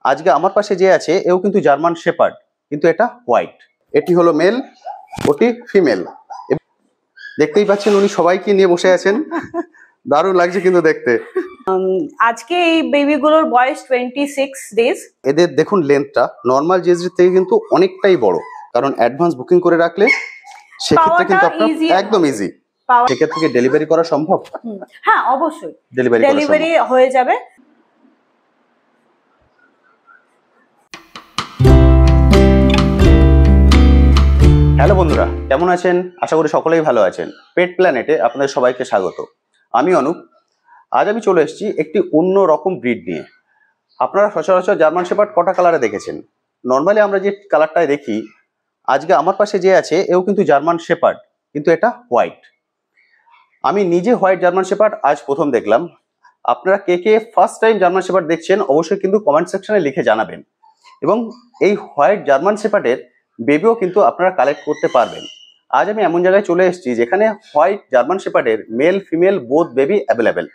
আজকে আমার পাশে যে আছে এও কিন্তু জার্মান শেপার্ড, কিন্তু এটা হোয়াইট। এটি হলো মেল, ওটি ফিমেল। দেখতেই পাচ্ছেন উনি সবাইকে নিয়ে বসে আছেন, দারুণ লাগছে কিন্তু দেখতে। আজকে এই বেবিগুলোর বয়স 26 ডেজ। এদের দেখুন লেন্থটা নর্মাল জেজরির থেকে কিন্তু অনেকটাই বড়, কারণ অ্যাডভান্স বুকিং করে রাখলে সেক্ষেত্রে কিন্তু আপনার একদম ইজি। সেক্ষেত্রে কি ডেলিভারি করা সম্ভব? হ্যাঁ, অবশ্যই ডেলিভারি হয়ে যাবে। হ্যালো বন্ধুরা, কেমন আছেন? আশা করি সকলেই ভালো আছেন। পেট প্ল্যানেটে আপনাদের সবাইকে স্বাগত। আমি অনুপ। আজ আমি চলে এসেছি একটি অন্য রকম ব্রিড নিয়ে। আপনারা সচরাচর জার্মান শেপার্ড কটা কালারে দেখেছেন? নর্মালি আমরা যে কালারটায় দেখি, আজকে আমার পাশে যে আছে এও কিন্তু জার্মান শেপার্ড, কিন্তু এটা হোয়াইট। আমি নিজে হোয়াইট জার্মান শেপার্ড আজ প্রথম দেখলাম। আপনারা কে কে ফার্স্ট টাইম জার্মান শেপার্ড দেখছেন অবশ্যই কিন্তু কমেন্ট সেকশনে লিখে জানাবেন। এবং এই হোয়াইট জার্মান শেপার্ডের বেবিও কিন্তু আপনারা কালেক্ট করতে পারবেন। আজ আমি এমন জায়গায় চলে এসেছি যেখানে হোয়াইট জার্মান শেপার্ডের male female both baby available.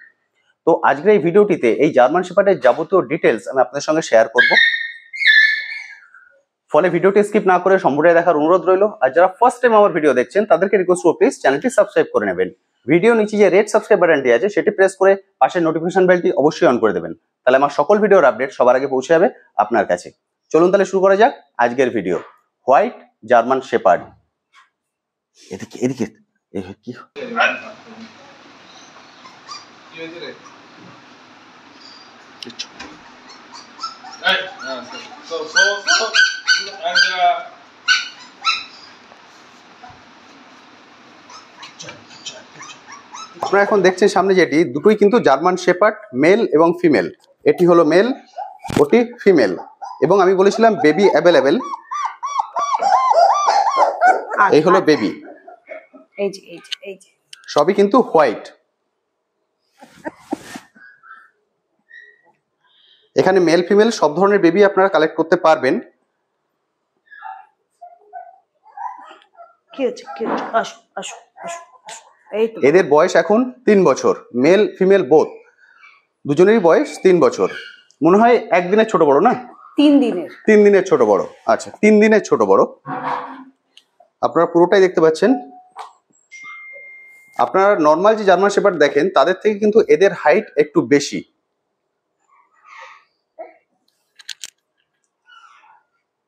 তো আজকের এই ভিডিওটিতে এই জার্মান শেপার্ডের যাবতীয় ডিটেলস আমি আপনাদের সঙ্গে শেয়ার করব। ফলে ভিডিওটি স্কিপ না করে সম্পূর্ণ দেখার অনুরোধ রইল। আর যারা ফার্স্ট টাইম আমার ভিডিও দেখছেন তাদেরকে রিকোয়েস্ট করব প্লিজ চ্যানেলটি সাবস্ক্রাইব করে নেবেন। ভিডিও নিচে যে রেড সাবস্ক্রাইব বাটনটি আছে সেটি প্রেস করে পাশের নোটিফিকেশন বেলটি অবশ্যই অন করে দেবেন। তাহলে আমার সকল ভিডিওর আপডেট সবার আগে পৌঁছে যাবে আপনার কাছে। চলুন তাহলে শুরু করা যাক আজকের ভিডিও। White German shepherd. এদিকে এদিকে কি আপনারা এখন দেখছেন সামনে যেটি, দুটোই কিন্তু জার্মান শেপার্ড, মেল এবং ফিমেল। এটি হলো মেল, ওটি ফিমেল। এবং আমি বলেছিলাম বেবি অ্যাভেলেবেল। এই হলো বেবি, সবই কিন্তু হোয়াইট। এখানে মেল ফিমেল সব ধরনের বেবি আপনারা কালেক্ট করতে পারবেন। এদের বয়স এখন 3 বছর, মেল ফিমেল বোথ দুজনেরই বয়স 3 বছর। মনে হয় একদিনের ছোট বড় না? 3 দিনের ছোট বড়। আচ্ছা, 3 দিনের ছোট বড়। আপনারা পুরোটাই দেখতে পাচ্ছেন। আপনারা নর্মাল যে জার্মান শেপার্ড দেখেন তাদের থেকে কিন্তু এদের হাইট একটু বেশি।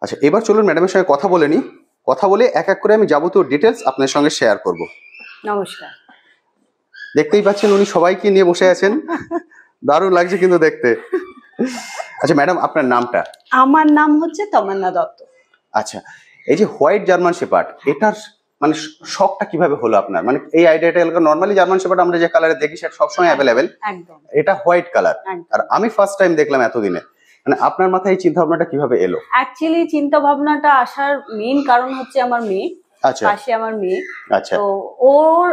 আচ্ছা, এবার চলুন ম্যাডামের সঙ্গে কথা বলে নিই। কথা বলে এক এক করে আমি যাবতীয় ডিটেলস আপনার সঙ্গে শেয়ার করব। নমস্কার। দেখতেই পাচ্ছেন উনি সবাইকে নিয়ে বসে আছেন, দারুণ লাগছে কিন্তু দেখতে। আচ্ছা ম্যাডাম, আপনার নামটা? আমার নাম হচ্ছে তমান্না দত্ত। আচ্ছা, এই যে হোয়াইট জার্মান শেপার্ড, এটার মানে শখটা কিভাবে হলো আপনার? মানে এই আইডিয়াটা এলাকা নর্মালি জার্মান শেপার্ড আমরা যে কালারে দেখি সেটা সবসময় অ্যাভেলেবেল, একদম এটা হোয়াইট কালার। আর আমি ফার্স্ট টাইম দেখলাম এতদিনে। মানে আপনার মাথায় এই চিন্তা ভাবনাটা কিভাবে এলো? অ্যাকচুয়ালি চিন্তা ভাবনাটা আসার মেইন কারণ হচ্ছে আমার মেয়ে। আচ্ছা, পাশে আমার মেয়ে। আচ্ছা, তো ওর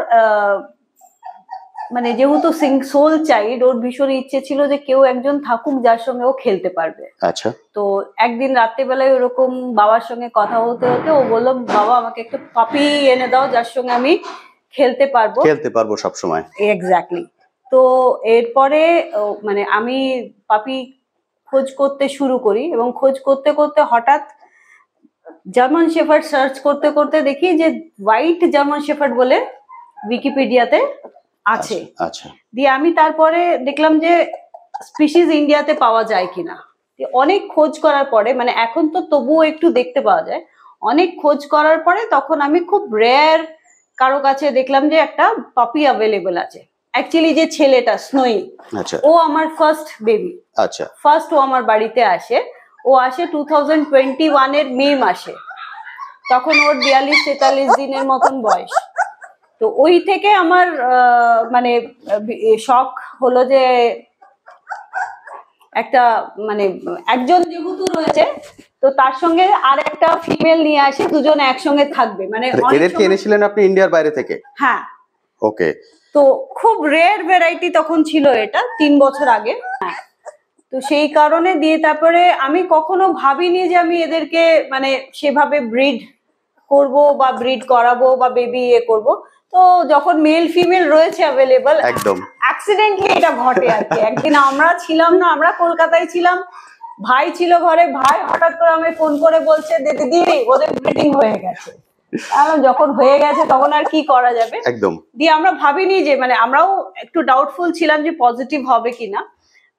মানে যেহেতু সোল চাইল্ড, ওর ভীষণ ইচ্ছে ছিল যে কেউ একজন থাকুক যার সঙ্গে ও খেলতে পারবে। আচ্ছা। তো একদিন রাত্রেবেলায় ওরকম বাবার সঙ্গে কথা হতে হতে ও বললো, বাবা আমাকে একটা পাপি এনে দাও যার সঙ্গে আমি খেলতে পারবো সব সময়। এক্স্যাক্টলি। তো এরপরে মানে আমি পাপি খোঁজ করতে শুরু করি এবং খোঁজ করতে করতে হঠাৎ জার্মান শেফার্ড সার্চ করতে করতে দেখি যে হোয়াইট জার্মান শেফার্ড বলে উইকিপিডিয়াতে আছে। আচ্ছা। দিয়ে আমি তারপরে দেখলাম যে স্পিসিস ইন্ডিয়াতে পাওয়া যায় কিনা। অনেক খোঁজ করার পরে, মানে এখন তো তবুও একটু দেখতে পাওয়া যায়, অনেক খোঁজ করার পরে তখন আমি খুব রেয়ার কারো কাছে দেখলাম যে একটা পাপি অ্যাভেলেবল আছে। অ্যাকচুয়ালি যে ছেলেটা স্নোই, ও আমার ফার্স্ট বেবি। আচ্ছা, ফার্স্ট ও আমার বাড়িতে আসে। ও আসে 2021 এর মে মাসে। তখন ওর 42-43 দিনের মতন বয়স। তো ওই থেকে আমার মানে শখ হলো যে একটা মানে একজন যেহেতু রয়েছে তো তার সঙ্গে আর একটা ফিমেল নিয়ে আসি, দুজন একসঙ্গে থাকবে। মানে এদেরকে এনেছিলেন আপনি ইন্ডিয়ার বাইরে থেকে? হ্যাঁ। ওকে। তো খুব রেয়ার ভ্যারাইটি তখন ছিল, এটা 3 বছর আগে। হ্যাঁ। তো সেই কারণে দিয়ে তারপরে আমি কখনো ভাবিনি যে আমি এদেরকে মানে সেভাবে ব্রিড করব বা ব্রিড করাবো বা বেবি করব। তো যখন মেল ফিমেল রয়েছে অ্যাভেলেবল, একদম অ্যাক্সিডেন্টলি এটা ঘটে আর কি। একদিন আমরা ছিলাম না, আমরা কলকাতায় ছিলাম, ভাই ছিল ঘরে, ভাই হঠাৎ করে আমি ফোন করে বলছে দিদি ওদের ব্রিডিং হয়ে গেছে। যখন হয়ে গেছে তখন আর কি করা যাবে। একদম। দিয়ে আমরা ভাবিনি যে, মানে আমরাও একটু ডাউটফুল ছিলাম যে পজিটিভ হবে কিনা,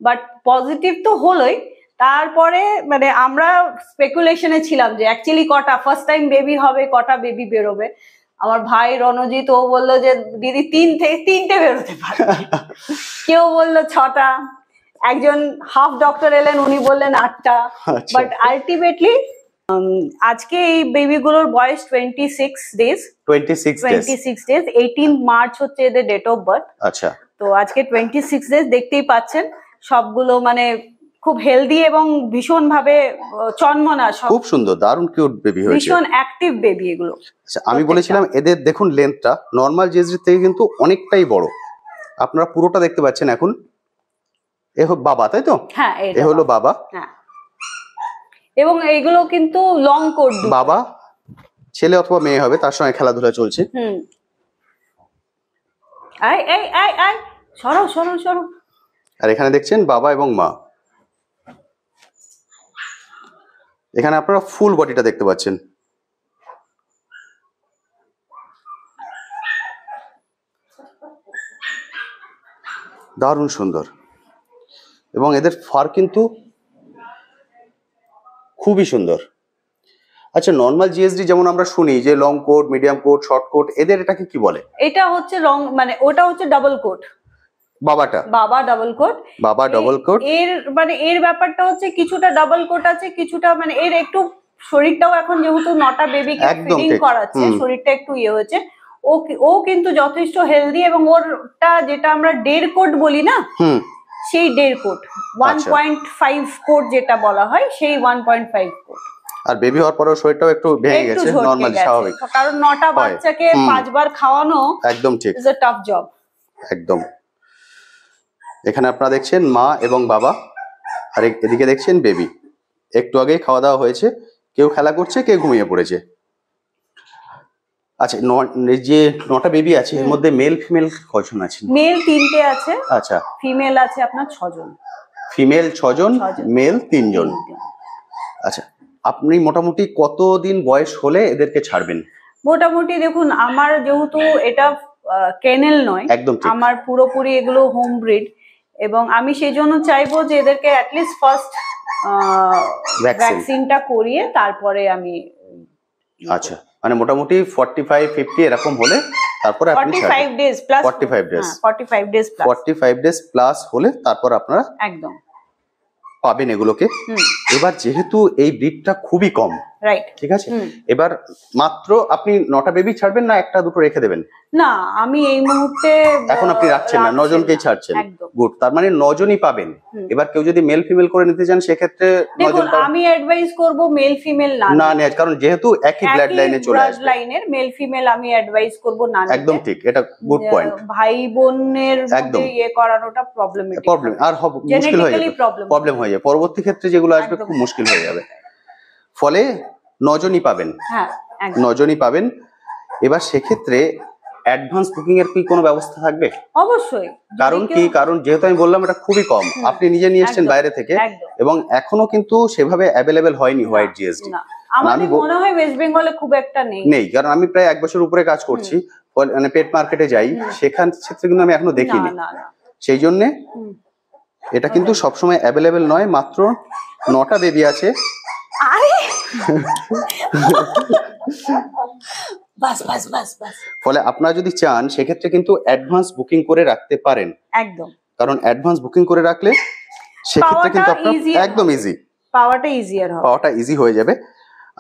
বাট পজিটিভ তো হলোই। তারপরে মানে আমরা স্পেকুলেশনে ছিলাম যে অ্যাকচুয়ালি কটা ফার্স্ট টাইম বেবি হবে, কটা বেবি বেরোবে। আমার ভাই রণজিৎ ও বললো যে দিদি তিনটে বেরোতে পারে, কেউ বললো 6টা, একজন হাফ ডক্টর এলেন উনি বললেন 8টা। বাট আলটিমেটলি আজকে এই বেবিগুলোর বয়স 26 ডেজ। 26 ডেজ, 18 মার্চ হচ্ছে এদের ডেট অফ বার্থ। আচ্ছা। তো আজকে 26 ডেজ, দেখতেই পাচ্ছেন সবগুলো মানে খুব হেলদি এবং ভীষণ ভাবে চনমনা, খুব সুন্দর, দারুণ কিউট বেবি হয়েছে, ভীষণ অ্যাক্টিভ বেবি এগুলো। আচ্ছা, আমি বলেছিলাম এদের দেখুন লেন্থটা নর্মাল জিএসডি থেকে কিন্তু অনেকটাই বড়। আপনারা পুরোটা দেখতে পাচ্ছেন এখন। এ হলো বাবা, তাই তো? হ্যাঁ, এ হলো বাবা। হ্যাঁ, এবং এইগুলো কিন্তু লং কোট। বাবা ছেলে অথবা মেয়ে হবে, তার সঙ্গে খেলাধুলা চলছে। আয় আয় আয় আয়, সরো সরো সরো। আর এখানে দেখছেন বাবা এবং মা। এখানে আপনারা ফুল বডিটা দেখতে পাচ্ছেন। দারুণ সুন্দর, এবং এদের ফার কিন্তু খুবই সুন্দর। আচ্ছা, নর্মাল জিএসডি যেমন আমরা শুনি যে long coat, medium coat, short coat, এদের এটাকে কি বলে? এটা হচ্ছে লং, মানে ওটা হচ্ছে ডাবল কোট। বাবাটা বাবা ডাবল কোট, বাবা ডাবল কোট। এর মানে এর ব্যাপারটা হচ্ছে কিছুটা ডাবল কোট আছে, কিছুটা মানে এর একটু শরীরটাও এখন যেহেতু 9টা বেবিকে ফিডিং করাচ্ছে, শরীরটা একটু ইয়ে হয়েছে। ও কিন্তু যথেষ্ট হেলদি, এবং ওরটা যেটা আমরা 1.5 কোট বলি না, সেই 1.5 কোট, 1.5 কোট যেটা বলা হয়, সেই 1.5 কোট। আর বেবি হওয়ার পরেও শরীরটাও একটু ভেঙে গেছে, নরমালি স্বাভাবিক, কারণ 9টা বাচ্চাকে 5 বার খাওয়ানো একদম ঠিক, ইজ আ টাফ জব। একদম। এখানে আপনারা দেখছেন মা এবং বাবা, আর এদিকে দেখছেন বেবি। একটু আগেই খাওয়া দাওয়া হয়েছে, কেউ খেলা করছে, কেউ ঘুমিয়ে পড়েছে। আচ্ছা, যে 9টা বেবি আছে এর মধ্যে মেল ফিমেল কজন আছে? মেল 3টে আছে। আচ্ছা। ফিমেল আছে আপনার 6 জন। ফিমেল 6 জন, মেল 3 জন। আচ্ছা, আপনি মোটামুটি কতদিন বয়স হলে এদেরকে ছাড়বেন? মোটামুটি দেখুন, আমার যেহেতু এটা কেনেল নয়, একদম আমার পুরোপুরি এগুলো হোম ব্রিড, এবং আমি সেই জন্য চাইবো যে এদেরকে অ্যাটলিস্ট ফার্স্ট ভ্যাকসিনটা করিয়ে তারপরে আমি। আচ্ছা, মানে মোটামুটি 45-50 এরকম হলে তারপরে আপনি 45 days plus, 45 days 45 days plus 45 days plus হলে তারপর আপনারা একদম পাবেন এগুলোকে। এবার যেহেতু এই ব্রিডটা খুবই কম, রাইট, ঠিক আছে, এবার মাত্র আপনি 9টা বেবি ছাড়বেন না একটা দুটো রেখে দেবেন? না, আমি এই মুহূর্তে এখন আপনি রাখছেন না, 9 জনকেই ছাড়ছেন। গুড, তার মানে 9 জনই পাবেন। এবার কেউ যদি মেল ফিমেল করে নিতে চান সেক্ষেত্রে দেখুন, আমি অ্যাডভাইস করব মেল ফিমেল না নেওয়ার, কারণ যেহেতু একই ব্লাড লাইনে চলে আসবে, ব্লাড লাইনের মেল ফিমেল আমি অ্যাডভাইস করব না নিতে। একদম ঠিক, এটা গুড পয়েন্ট। ভাই বোনের মধ্যে ইয়ে করানোটা প্রবলেমেটিক, প্রবলেম আর মুশকিল হয়ে যাবে, প্রবলেম হয়ে যাবে পরবর্তী ক্ষেত্রে, যেগুলো আসবে খুব মুশকিল হয়ে যাবে। ফলে 9 জনই পাবেন। হ্যাঁ, 9 জনই পাবেন। এবার সেক্ষেত্রে অ্যাডভান্স বুকিং এর কি কোনো ব্যবস্থা থাকবে? অবশ্যই। কারণ যেহেতু আমি বললাম এটা খুবই কম, আপনি নিজে নিয়ে এসেছেন বাইরে থেকে, এবং এখনো কিন্তু সেভাবে অ্যাভেলেবেল হয়নি হোয়াইট জিএসডি। আমি মনে হয় ওয়েস্ট বেঙ্গলে খুব একটা নেই, কারণ আমি প্রায় 1 বছর উপরে কাজ করছি, মানে পেট মার্কেটে যাই, সেখান ক্ষেত্রে কিন্তু আমি এখনো দেখিনি। সেই জন্য এটা কিন্তু সবসময় অ্যাভেলেবেল নয়, মাত্র 9টা বেবি আছে। ফলে আপনারা যদি চান সেক্ষেত্রে কিন্তু অ্যাডভান্স বুকিং করে রাখতে পারেন, একদম। কারণ অ্যাডভান্স বুকিং করে রাখলে সেক্ষেত্রে কিন্তু আপনার একদম ইজি, পাওয়াটা ইজি হয়ে যাবে।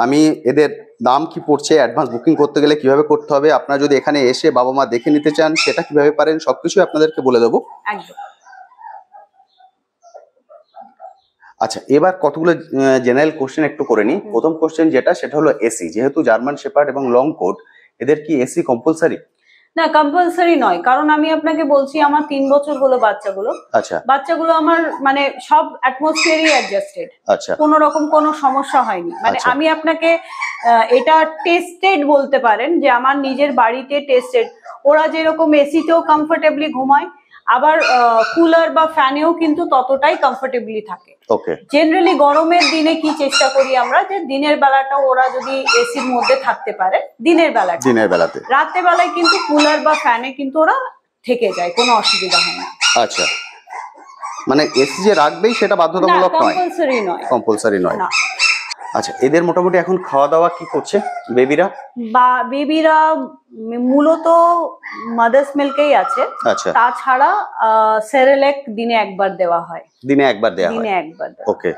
আমি এদের দাম কি পড়ছে, অ্যাডভান্স বুকিং করতে গেলে কিভাবে করতে হবে, আপনারা যদি এখানে এসে বাবা মা দেখে নিতে চান সেটা কিভাবে পারেন, সবকিছু আপনাদেরকে বলে দেবো। একদম। আচ্ছা, এবার কতগুলো জেনারেল কোশ্চেন একটু করে নিই। প্রথম কোশ্চেন যেটা, সেটা হলো এসি। যেহেতু জার্মান শেপার্ড এবং লং কোট, এদের কি এসি কম্পালসারি? না, কম্পালসারি নয়, কারণ আমি আপনাকে বলছি আমার 3 বছর হলো বাচ্চাগুলো। আচ্ছা, বাচ্চাগুলো আমার মানে সব অ্যাটমসফিয়ারই অ্যাডজাস্টেড। আচ্ছা, কোনো রকম কোনো সমস্যা হয়নি। মানে আমি আপনাকে এটা টেস্টেড বলতে পারেন, যে আমার নিজের বাড়িতে টেস্টেড। ওরা যেরকম এসিতেও কমফোর্টেবলি ঘুমায়, আবার কুলার বা ফ্যানেও কিন্তু ততটাই কমফোর্টেবলি থাকে। ওকে। জেনারেলি গরমের দিনে কি চেষ্টা করি আমরা, যে দিনের বেলাটা ওরা যদি এসির মধ্যে থাকতে পারে দিনের বেলাতে, রাতের বেলায় কিন্তু কুলার বা ফ্যানে কিন্তু ওরা থেকে যায়, কোনো অসুবিধা হয় না। আচ্ছা, মানে এসি যে রাখবেই সেটা বাধ্যতামূলক নয়, কম্পালসারি নয়। আচ্ছা, এদের মোটামুটি এখন খাওয়া দাওয়া কি করছে বেবিরা? মূলত মাদার্স মিল্কেই আছে। আচ্ছা, তাছাড়া সেরেলেক দিনে একবার দেওয়া হয়। ওকে।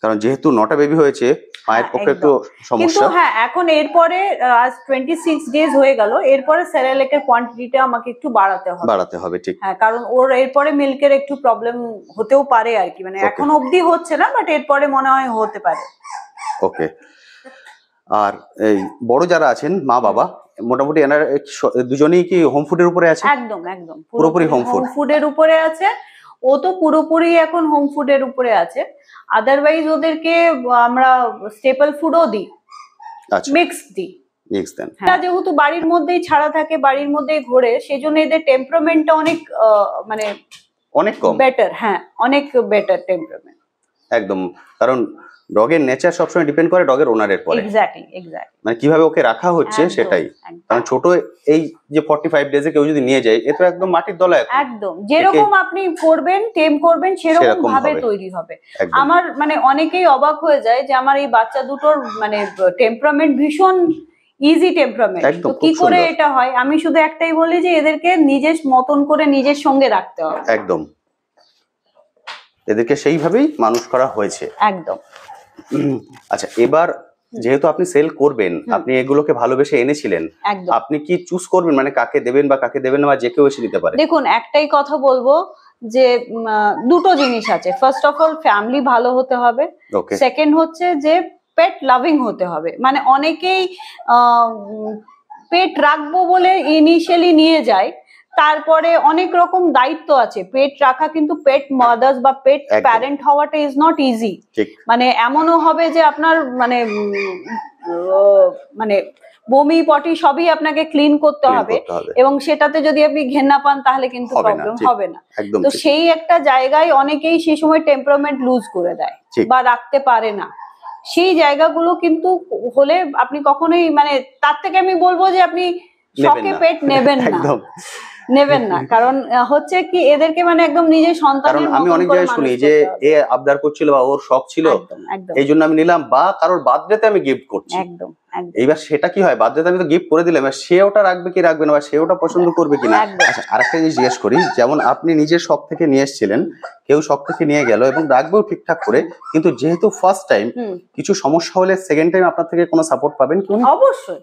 কারণ যেহেতু 9টা বেবি হয়েছে, মায়ের পক্ষে একটু সমস্যা। কিন্তু হ্যাঁ, এখন এরপরে আজ 26 ডেজ হয়ে গেল, এরপরে সেরেলেকের কোয়ান্টিটিটা আমাকে একটু বাড়াতে হবে। ঠিক। হ্যাঁ, কারণ ওর এরপরে মিল্কের একটু প্রবলেম হতেও পারে আর কি, মানে এখন অবধি হচ্ছে না, বাট এরপরে মনে হয় হতে পারে। ওকে। আর এই বড় যারা আছেন মা বাবা, মোটামুটি এনারা দুজনেই কি হোম ফুডের উপরে আছে? একদম পুরোপুরি হোম ফুডের উপরে আছে। ও তো পুরোপুরি এখন হোম ফুডের উপরে আছে। আদারওয়াইজ ওদেরকে আমরা স্টেপল ফুডও দিই, মিক্স দিই। যেহেতু বাড়ির মধ্যেই ছাড়া থাকে, বাড়ির মধ্যেই ঘোরে, সেজন্য এদের টেম্পারামেন্টটা অনেক কম, বেটার। হ্যাঁ, অনেক বেটার টেম্পারামেন্ট। একদম, কারণ ডগের নেচার সবসময় ডিপেন্ড করে ডগের ওনারের পরে। এক্স্যাক্টলি। মানে কিভাবে ওকে রাখা হচ্ছে সেটাই। কারণ ছোট এই যে 45 ডেজে কেউ যদি নিয়ে যায়, এ তো একদম মাটির দলায়। একদম যেরকম আপনি করবেন, টেম করবেন, সেরকম ভাবে তৈরি হবে। আমার মানে অনেকেই অবাক হয়ে যায় যে আমার এই বাচ্চা দুটোর মানে টেম্পারামেন্ট ভীষণ ইজি টেম্পারামেন্ট, তো কি করে এটা হয়? আমি শুধু একটাই বলি যে এদেরকে নিজের মতন করে নিজের সঙ্গে রাখতে হবে। একদম, এদেরকে সেইভাবেই মানুষ করা হয়েছে। একদম। আচ্ছা, এবার যেহেতু আপনি সেল করবেন, আপনি এগুলোকে ভালোবেসে এনেছিলেন, আপনি কি চুজ করবেন মানে কাকে দেবেন বা কাকে দেবেন না, বা যে কেউ এসে নিতে পারে? দেখুন, একটাই কথা বলবো যে দুটো জিনিস আছে। ফার্স্ট অফ অল ফ্যামিলি ভালো হতে হবে, সেকেন্ড হচ্ছে যে পেট লাভিং হতে হবে। মানে অনেকেই পেট রাখবো বলে ইনিশিয়ালি নিয়ে যায়, তারপরে অনেক রকম দায়িত্ব আছে পেট রাখা, কিন্তু পেট মাদার্স বা পেট প্যারেন্ট হওয়াটা ইজ নট ইজি। মানে এমনও হবে যে আপনার মানে বমি পটি সবই আপনাকে ক্লিন করতে হবে, এবং সেটাতে যদি আপনি ঘেন্না পান তাহলে কিন্তু প্রবলেম হবে না। তো সেই একটা জায়গায় অনেকেই সেই সময় টেম্পারামেন্ট লুজ করে দেয় বা রাখতে পারে না। সেই জায়গাগুলো কিন্তু হলে আপনি কখনোই, মানে তার থেকে আমি বলবো যে আপনি শখে পেট নেবেন না। কারণ হচ্ছে কি, এদেরকে মানে একদম নিজের সন্তানের মতো। আমি অনেক জায়গায় শুনি যে এ আবদার করছিল বা ওর শখ ছিল, এই জন্য আমি নিলাম, বা কারোর বার্থডেতে আমি গিফট করছি। একদম। এইবার সেটা কি হয়, বার্থডেতে আমি তো গিফট করে দিলাম, সে ওটা রাখবে কি রাখবে না, বা সে ওটা পছন্দ করবে কিনা। আচ্ছা, আরেকটা জিনিস জিজ্ঞেস করি, যেমন আপনি নিজের শখ থেকে নিয়ে এসেছিলেন, কেউ শখ থেকে নিয়ে গেল এবং রাখবেও ঠিকঠাক করে, কিন্তু যেহেতু ফার্স্ট টাইম, কিছু সমস্যা হলে সেকেন্ড টাইম আপনার থেকে কোনো সাপোর্ট পাবেন কি? অবশ্যই,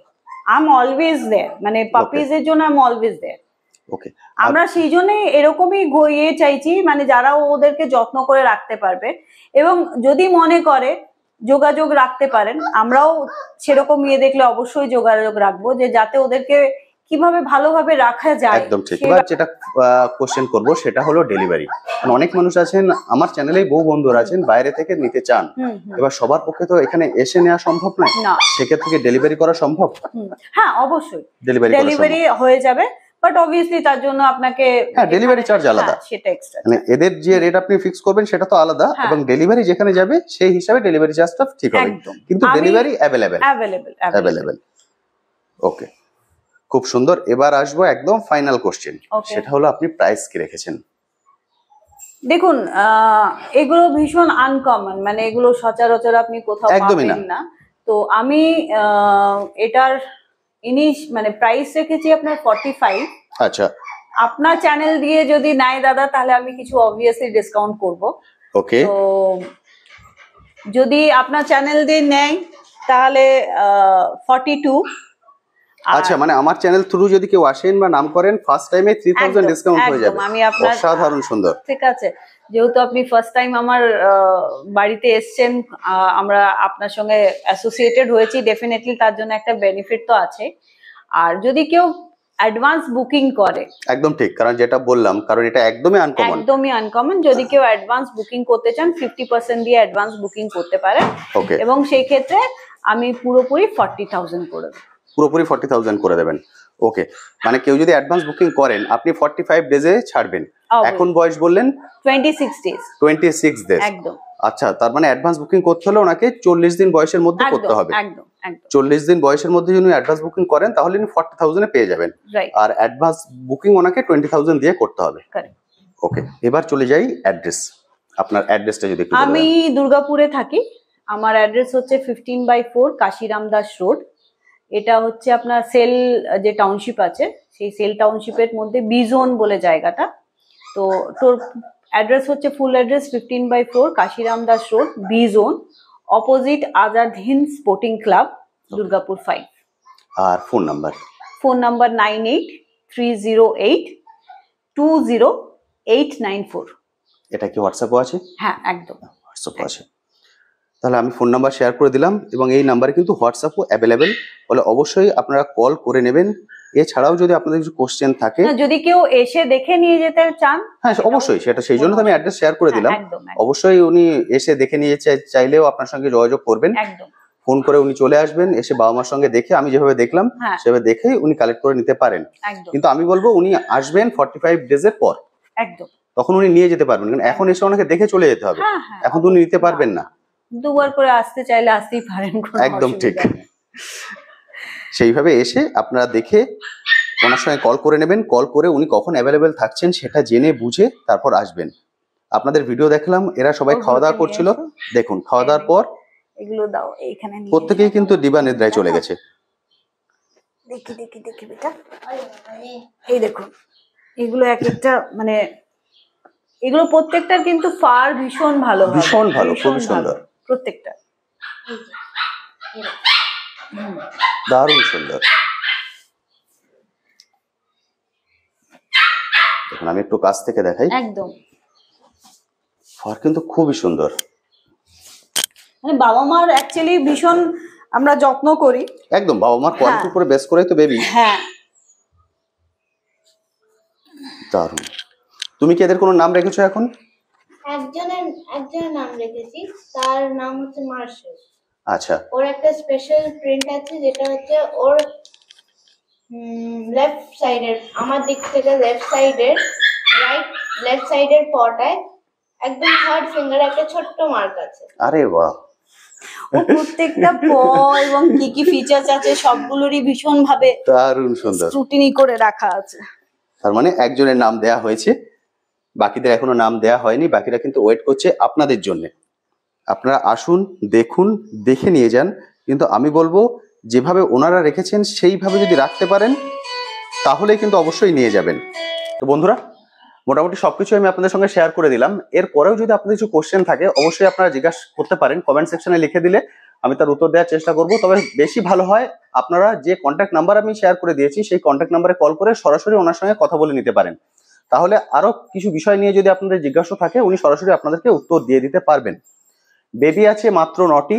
আই এম অলওয়েজ देयर। মানে পাপিজের জন্য আই এম অলওয়েজ देयर। ওকে, আমরা সেই জন্যই এরকমই চাইছি, মানে যারা ওদেরকে যত্ন করে রাখতে পারবে, এবং যদি মনে করে যোগাযোগ রাখতে পারেন, আমরাও সেরকম দেখলে অবশ্যই যোগাযোগ রাখবো, যে যাতে ওদেরকে কিভাবে ভালোভাবে রাখা যায়। একদম ঠিক। এবার যেটা কোশ্চেন করব সেটা হলো ডেলিভারি। অনেক মানুষ আছেন, আমার চ্যানেলেই বহু বন্ধুরা আছেন, বাইরে থেকে নিতে চান। এবার সবার পক্ষে তো এখানে এসে নেওয়া সম্ভব নয়, সেক্ষেত্রে ডেলিভারি করা সম্ভব? হ্যাঁ, অবশ্যই ডেলিভারি হয়ে যাবে, বাট অবভিয়াসলি তার জন্য আপনাকে ডেলিভারি চার্জ আলাদা, সেটা এক্সট্রা। মানে এদের যে রেট আপনি ফিক্স করবেন সেটা তো আলাদা, এবং ডেলিভারি যেখানে যাবে সেই হিসাবে ডেলিভারি চার্জটা ঠিক হবে, কিন্তু ডেলিভারি অ্যাভেলেবেল। ওকে, খুব সুন্দর। এবার আসবো একদম ফাইনাল কোশ্চেন, সেটা হলো আপনি প্রাইস কি রেখেছেন? দেখুন, এগুলো ভীষণ আনকমন, মানে এগুলো সচরাচর আপনি কোথাও পাবেন না। তো আমি এটার মানে প্রাইস রেখেছি আপনার 45। আচ্ছা, আপনার চ্যানেল দিয়ে যদি নাই দাদা, তাহলে আমি কিছু অবভিয়াসলি ডিসকাউন্ট করব। ওকে, তো যদি আপনার চ্যানেল দিয়ে নেয় তাহলে 42। আচ্ছা, মানে আমার চ্যানেল থ্রু যদি কেউ আসেন বা নাম করেন, ফার্স্ট টাইমে 3000 ডিসকাউন্ট হয়ে যাবে। আমি আপনার অসাধারণ সুন্দর। ঠিক আছে, যেহেতু আপনি ফার্স্ট টাইম আমার বাড়িতে এসেছেন, আমরা আপনার সঙ্গে অ্যাসোসিয়েটেড হয়েছি, ডেফিনেটলি তার জন্য একটা বেনিফিট তো আছে। আর যদি কেউ অ্যাডভান্স বুকিং করে, একদম ঠিক, কারণ যেটা বললাম, কারণ এটা একদমই আনকমন। যদি কেউ অ্যাডভান্স বুকিং করতে চান, 50% দিয়ে অ্যাডভান্স বুকিং করতে পারে, এবং সেই ক্ষেত্রে আমি পুরোপুরি 40,000 করে দেব। পুরোপুরি 40,000 করে দেবেন। ওকে, মানে কেউ যদি অ্যাডভান্স বুকিং করেন আপনি 45 ডেজে ছাড়বেন। এখন বয়স বললেন 26 ডেজ। 26 ডেজ, একদম। আচ্ছা, তার মানে অ্যাডভান্স বুকিং করতে হলে ওনাকে 40 দিন বয়সের মধ্যে করতে হবে। একদম একদম। 40 দিন বয়সের মধ্যে যদি অ্যাডভান্স বুকিং করেন তাহলে উনি 40,000 এ পেয়ে যাবেন। আর অ্যাডভান্স বুকিং ওনাকে 20,000 দিয়ে করতে হবে। ওকে, এবার চলে যাই অ্যাড্রেস। আপনার অ্যাড্রেসটা যদি একটু বলেন। আমি দুর্গাপুরে থাকি। আমার অ্যাড্রেস হচ্ছে 15/4 কাশিরাম দাস রোড। এটা হচ্ছে আপনার সেল যে টাউনশিপ আছে সেই সেল টাউনশিপের মধ্যে বি জোন বলে জায়গাটা। তো তোর অ্যাড্রেস হচ্ছে full address 15/4 Kashiram Das road, B zone, opposite Azad Hind sporting club, Durgapur 5। আর ফোন নাম্বার? Phone number 9830820894। এটা কি হোয়াটসঅ্যাপও আছে? হ্যাঁ, একদম হোয়াটসঅ্যাপও আছে। তাহলে আমি ফোন নাম্বার শেয়ার করে দিলাম এবং এই নাম্বারে কিন্তু হোয়াটসঅ্যাপও অ্যাভেলেবেল, বলে অবশ্যই আপনারা কল করে নেবেন। এছাড়াও যদি আপনাদের কিছু কোশ্চেন থাকে, যদি কেউ এসে দেখে নিয়ে যেতে চান, হ্যাঁ অবশ্যই, সেটা সেই জন্য তো আমি অ্যাড্রেস শেয়ার করে দিলাম। অবশ্যই উনি এসে দেখে নিয়ে চাইলেও আপনার সঙ্গে যোগাযোগ করবেন। একদম ফোন করে উনি চলে আসবেন, এসে বাবা মার সঙ্গে দেখে আমি যেভাবে দেখলাম সেভাবে দেখেই উনি কালেক্ট করে নিতে পারেন। কিন্তু আমি বলবো উনি আসবেন 45 ডেজের পর, একদম তখন উনি নিয়ে যেতে পারবেন। কারণ এখন এসে ওনাকে দেখে চলে যেতে হবে, এখন তো উনি নিতে পারবেন না। দুবার করে আসতে চাইলে আসতেই পারেন, একদম ঠিক। সেইভাবে এসে আপনারা দেখে ওনার সঙ্গে কল করে নেবেন। কল করে উনি কখন অ্যাভেলেবেল থাকছেন সেটা জেনে বুঝে তারপর আসবেন। আপনাদের ভিডিও দেখলাম, এরা সবাই খাওয়া দাওয়া করছিল, দেখুন খাওয়া দাওয়ার পর এগুলো দাও এইখানে, প্রত্যেকেই কিন্তু দিবা নিদ্রায় চলে গেছে। দেখি দেখি দেখি বেটা, এই দেখুন এগুলো এক একটা, মানে এগুলো প্রত্যেকটার কিন্তু ফার ভীষণ ভালো, ভীষণ ভালো, খুবই সুন্দর প্রত্যেকটা, দারুণ সুন্দর। দেখুন আমি একটু কাছ থেকে দেখাই, একদম ফার কিন্তু খুবই সুন্দর। মানে বাবা মার অ্যাকচুয়ালি ভীষণ আমরা যত্ন করি, একদম বাবা মার কোয়ালিটির উপরে বেস করেই তো বেবি। হ্যাঁ দারুণ। তুমি কি এদের কোনো নাম রেখেছো এখন? একজনের নাম রেখেছি, তার নাম হচ্ছে মার্শাল। আচ্ছা, ওর একটা স্পেশাল প্রিন্ট আছে যেটা হচ্ছে ওর লেফট সাইডের, আমার দিক থেকে লেফট সাইডের পটায় একদম থার্ড ফিঙ্গারে একটা ছোট্ট মার্ক আছে। আরে বাহ, ও প্রত্যেকটা প এবং কি কি ফিচারস আছে সবগুলোরই ভীষণ ভাবে দারুণ সুন্দর স্ক্রুটিনি করে রাখা আছে। তার মানে একজনের নাম দেয়া হয়েছে, বাকিদের এখনো নাম দেয়া হয়নি। বাকিরা কিন্তু ওয়েট করছে আপনাদের জন্য। আপনারা আসুন, দেখুন, দেখে নিয়ে যান। কিন্তু আমি বলবো যেভাবে ওনারা রেখেছেন সেইভাবে যদি রাখতে পারেন তাহলে কিন্তু অবশ্যই নিয়ে যাবেন। তো বন্ধুরা, মোটামুটি সবকিছু আমি আপনাদের সঙ্গে শেয়ার করে দিলাম। এরপরেও যদি আপনাদের কিছু কোশ্চেন থাকে অবশ্যই আপনারা জিজ্ঞাসা করতে পারেন, কমেন্ট সেকশনে লিখে দিলে আমি তার উত্তর দেওয়ার চেষ্টা করব। তবে বেশি ভালো হয় আপনারা যে কন্ট্যাক্ট নাম্বার আমি শেয়ার করে দিয়েছি সেই কন্ট্যাক্ট নাম্বারে কল করে সরাসরি ওনার সঙ্গে কথা বলে নিতে পারেন। তাহলে আরো কিছু বিষয় নিয়ে যদি আপনাদের জিজ্ঞাসা থাকে উনি সরাসরি আপনাদেরকে উত্তর দিয়ে দিতে পারবেন। বেবি আছে মাত্র 9টি,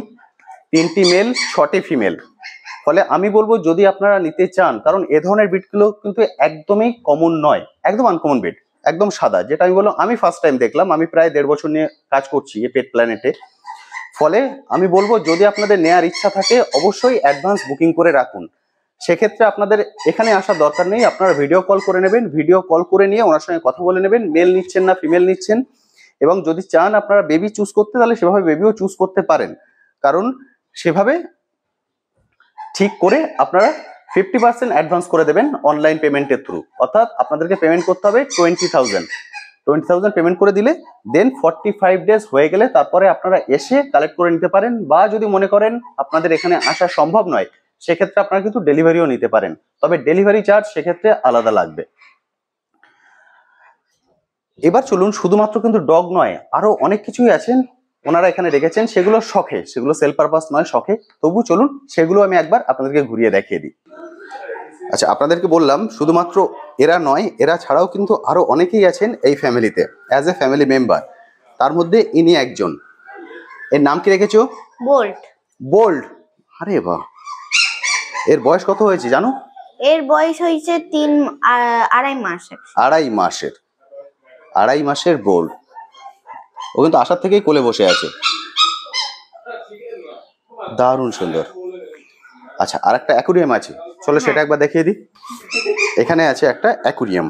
3টি মেল, 6টি ফিমেল। ফলে আমি বলবো যদি আপনারা নিতে চান, কারণ এ ধরনের বিটগুলো কিন্তু একদমই কমন নয়, একদম আনকমন বিট, একদম সাদা, যেটা আমি বললাম আমি ফার্স্ট টাইম দেখলাম। আমি প্রায় 1.5 বছর নিয়ে কাজ করছি এই পেট প্ল্যানেটে। ফলে আমি বলবো যদি আপনাদের নেয়ার ইচ্ছা থাকে অবশ্যই অ্যাডভান্স বুকিং করে রাখুন। সেক্ষেত্রে আপনাদের এখানে আসার দরকার নেই, আপনারা ভিডিও কল করে নেবেন। ভিডিও কল করে নিয়ে ওনার সঙ্গে কথা বলে নেবেন, মেল নিচ্ছেন না ফিমেল নিচ্ছেন। এবং যদি চান আপনারা বেবি চুজ করতে তাহলে সেভাবে বেবিও চুজ করতে পারেন, কারণ সেভাবে ঠিক করে আপনারা 50% অ্যাডভান্স করে দেবেন অনলাইন পেমেন্টের থ্রু। অর্থাৎ আপনাদেরকে পেমেন্ট করতে হবে 20,000 পেমেন্ট করে দিলে দেন 45 ডেজ হয়ে গেলে তারপরে আপনারা এসে কালেক্ট করে নিতে পারেন। বা যদি মনে করেন আপনাদের এখানে আসা সম্ভব নয় সেক্ষেত্রে আপনারা কিন্তু ডেলিভারিও নিতে পারেন, তবে ডেলিভারি চার্জ সেক্ষেত্রে আলাদা লাগবে। এবার চলুন, শুধুমাত্র কিন্তু ডগ নয় আরো অনেক কিছুই আছেন ওনারা এখানে রেখেছেন, সেগুলো শখে, সেগুলো সেল পারপাস নয়, শখে। তবু চলুন সেগুলো আমি একবার আপনাদেরকে ঘুরিয়ে দেখিয়ে দিই। আচ্ছা, আপনাদেরকে বললাম শুধুমাত্র এরা নয়, এরা ছাড়াও কিন্তু আরো অনেকেই আছেন এই ফ্যামিলিতে অ্যাজ এ ফ্যামিলি মেম্বার। তার মধ্যে ইনি একজন। এর নাম কি রেখেছো? বোল্ট। বোল্ড। আরে বাহ, এর বয়স কত হয়েছে জানো? এর বয়স হয়েছে 2.5 মাস। 2.5 মাসের, 2.5 মাসের বোল্ড। ও কিন্তু আসার থেকেই কোলে বসে আছে, দারুণ সুন্দর। আচ্ছা, আর একটা অ্যাকুরিয়াম আছে, চলো সেটা একবার দেখিয়ে দিই। এখানে আছে একটা অ্যাকুরিয়াম।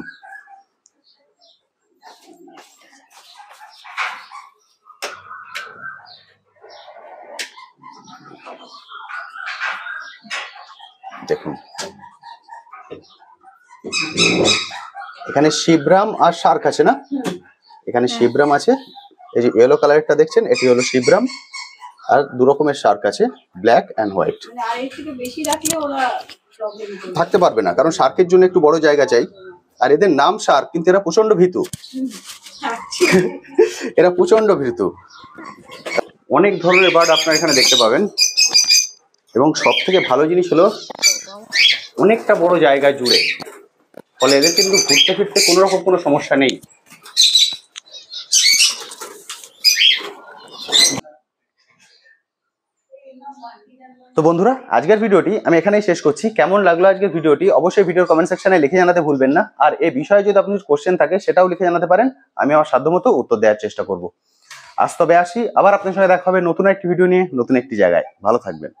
দেখুন এখানে শিবরাম আর শার্ক আছে না, এখানে শিবরাম আছে, এই যে ইয়েলো কালারটা দেখছেন এটি হলো শিবরাম, আর দু রকমের শার্ক আছে, ব্ল্যাক অ্যান্ড হোয়াইট। মানে আর এর থেকে বেশি রাখলে ওরা প্রবলেম করবে। থাকতে পারবে না, কারণ শার্কের জন্য একটু বড় জায়গা চাই। আর এদের নাম শার্ক, কিন্তু এরা প্রচন্ড ভীতু, এরা প্রচন্ড ভীতু। অনেক ধরনের বার্ড আপনারা এখানে দেখতে পাবেন, এবং সব থেকে ভালো জিনিস হলো অনেকটা বড় জায়গা জুড়ে, ফলে এদের কিন্তু ঘুরতে ফিরতে কোনো রকম কোনো সমস্যা নেই। তো বন্ধুরা, আজকের ভিডিওটি আমি এখানেই শেষ করছি। কেমন লাগলো আজকের ভিডিওটি অবশ্যই ভিডিওর কমেন্ট সেকশনে লিখে জানাতে ভুলবেন না। আর এই বিষয়ে যদি আপনার কোশ্চেন থাকে সেটাও লিখে জানাতে পারেন, আমি আমার সাধ্যমতো উত্তর দেওয়ার চেষ্টা করব। আজ তবে আসি, আবার আপনার সঙ্গে দেখা হবে নতুন একটি ভিডিও নিয়ে, নতুন একটি জায়গায়। ভালো থাকবেন।